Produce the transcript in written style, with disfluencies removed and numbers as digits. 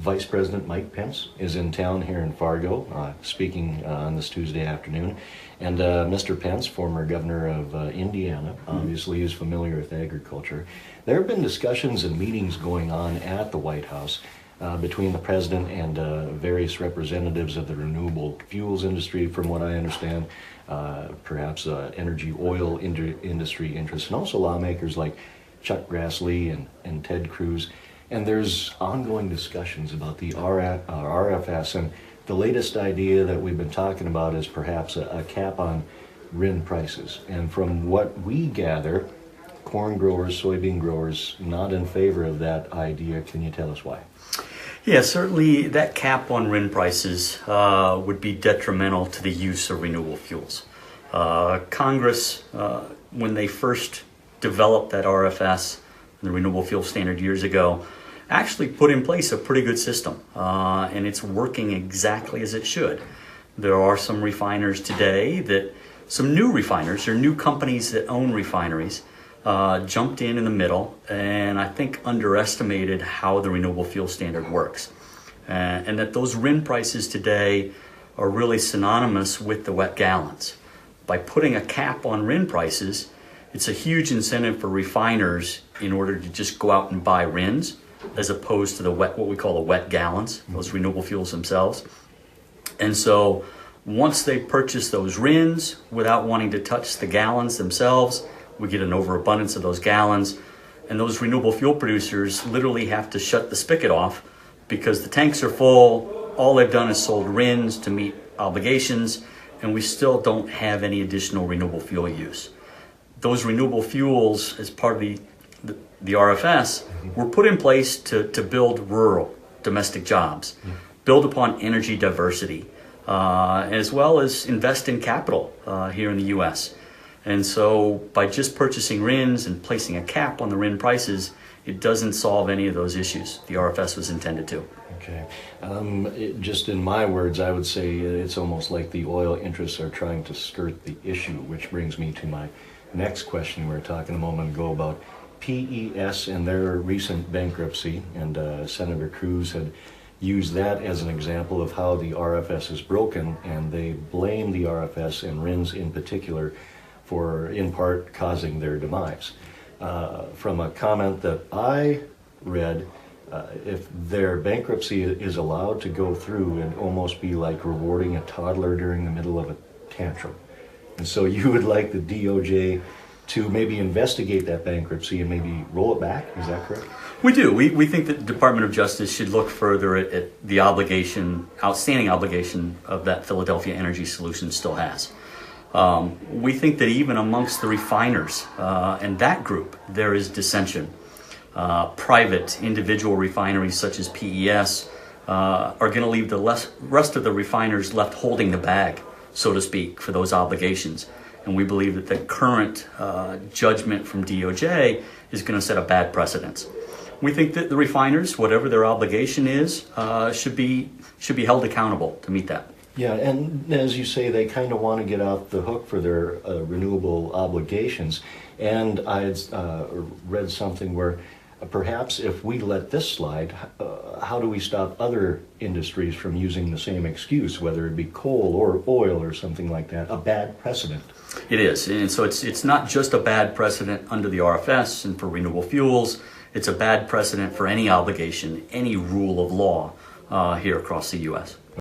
Vice President Mike Pence is in town here in Fargo, speaking on this Tuesday afternoon. And Mr. Pence, former governor of Indiana, obviously is familiar with agriculture. There have been discussions and meetings going on at the White House between the president and various representatives of the renewable fuels industry, from what I understand, perhaps energy oil industry interests, and also lawmakers like Chuck Grassley and Ted Cruz. And there's ongoing discussions about the RFS, and the latest idea that we've been talking about is perhaps a cap on RIN prices. And from what we gather, corn growers, soybean growers, not in favor of that idea. Can you tell us why? Yeah, certainly that cap on RIN prices would be detrimental to the use of renewable fuels. Congress, when they first developed that RFS, the Renewable Fuel Standard years ago, actually put in place a pretty good system, and it's working exactly as it should. There are some refiners today some new refiners, or new companies that own refineries, jumped in the middle and I think underestimated how the Renewable Fuel Standard works. And that those RIN prices today are really synonymous with the wet gallons. By putting a cap on RIN prices, it's a huge incentive for refiners in order to just go out and buy RINs, as opposed to what we call the wet gallons, those renewable fuels themselves. And so once they purchase those RINs without wanting to touch the gallons themselves, we get an overabundance of those gallons, and those renewable fuel producers literally have to shut the spigot off because the tanks are full. All they've done is sold RINs to meet obligations, and we still don't have any additional renewable fuel use. Those renewable fuels, as part of the RFS, were put in place to build rural domestic jobs, build upon energy diversity, as well as invest in capital here in the U.S. And so by just purchasing RINs and placing a cap on the RIN prices, it doesn't solve any of those issues the RFS was intended to. Okay. Just in my words, I would say it's almost like the oil interests are trying to skirt the issue, which brings me to my next question. We were talking a moment ago about PES and their recent bankruptcy, and Senator Cruz had used that as an example of how the RFS is broken, and they blame the RFS and RINs in particular for, in part, causing their demise. From a comment that I read, if their bankruptcy is allowed to go through, it'd almost be like rewarding a toddler during the middle of a tantrum. And so you would like the DOJ to maybe investigate that bankruptcy and maybe roll it back, is that correct? We do. We think that the Department of Justice should look further at the outstanding obligation of that Philadelphia Energy Solutions still has. We think that even amongst the refiners and that group, there is dissension. Private, individual refineries such as PES are going to leave the rest of the refiners left holding the bag, so to speak, for those obligations. And we believe that the current judgment from DOJ is going to set a bad precedent. We think that the refiners, whatever their obligation is, should be held accountable to meet that. Yeah, and as you say, they kind of want to get off the hook for their renewable obligations. And I had read something where perhaps if we let this slide, how do we stop other industries from using the same excuse, whether it be coal or oil or something like that, a bad precedent? It is, and so it's not just a bad precedent under the RFS and for renewable fuels. It's a bad precedent for any obligation, any rule of law here across the U.S.